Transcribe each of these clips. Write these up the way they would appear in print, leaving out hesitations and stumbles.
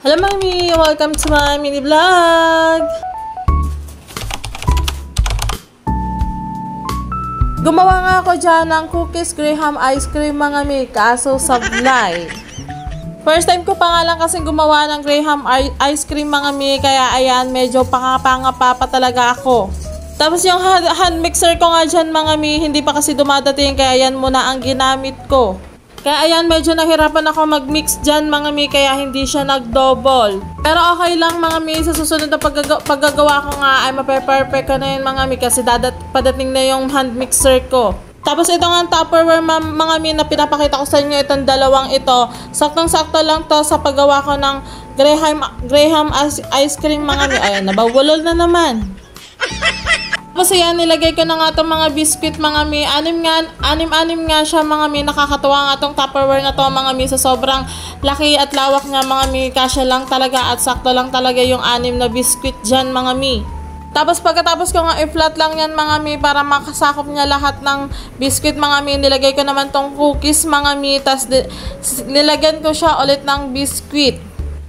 Hello Mami! Welcome to my mini vlog! Gumawa nga ako dyan ng cookies Graham ice cream mga mi, kaso sablay. First time ko pa nga lang kasing gumawa ng Graham ice cream mga mi, kaya ayan, medyo pangapa pa talaga ako. Tapos yung hand mixer ko nga dyan mga mi, hindi pa kasi dumadating, kaya yan muna ang ginamit ko. Kaya ayan, medyo nahirapan ako mag-mix dyan mga mi, kaya hindi siya nag-double. Pero okay lang mga mi, sa susunod na paggagawa ko nga ay mape-perfect ko na yun mga mi, kasi padating na yung hand mixer ko. Tapos ito nga ang Tupperware mga mi na pinapakita ko sa inyo, itong dalawang ito. Saktong-sakto lang to sa paggawa ko ng Graham ice cream mga mi. Ayan, nabawalol na naman. Tapos ayan, nilagay ko na nga itong mga biscuit mga mi. Anim nga siya mga mi. Nakakatuwa nga itong Tupperware na to mga mi. Sa sobrang laki at lawak nga mga mi. Kasya lang talaga at sakto lang talaga yung 6 na biscuit dyan mga mi. Tapos pagkatapos ko nga i-flat lang yan mga mi para makasakop niya lahat ng biscuit mga mi. Nilagay ko naman tong cookies mga mi. Tapos nilagyan ko siya ulit ng biscuit.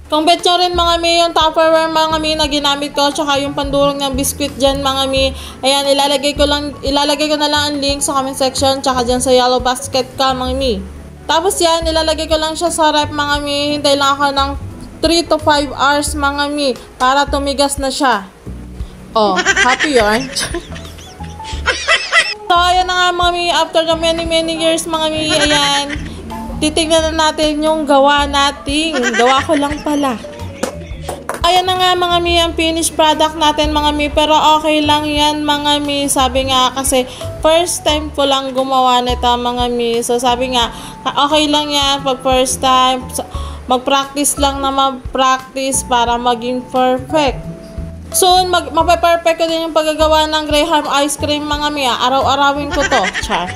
Kung bet nyo rin mga mi yung Tupperware mga mi na ginamit ko, tsaka yung pandurong ng biscuit dyan mga mi, ayan, ilalagay ko na lang ang link sa comment section, tsaka dyan sa yellow basket ka mga mi. Tapos yan, ilalagay ko lang siya sa ref mga mi, hintay lang ako ng 3 to 5 hours mga mi, para tumigas na siya. Oh, happy yarn. So ayan na nga mga mi, after the many years mga mi, ayan, titignan na natin yung gawa natin. Gawa ko lang pala. Ayan na nga mga mi, ang finished product natin mga mi. Pero okay lang yan mga mi. Sabi nga kasi first time ko lang gumawa nito mga mi. So sabi nga okay lang yan pag first time. Mag-practice lang na mag-practice para maging perfect. Soon mape-perfect ko din yung paggagawa ng Graham ice cream mga mi. Araw-arawin ko to. Char.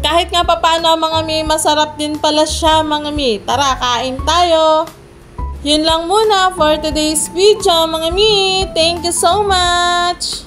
Kahit nga papaano mga mi, masarap din pala siya mga mi. Tara, kain tayo! Yun lang muna for today's video mga mi. Thank you so much!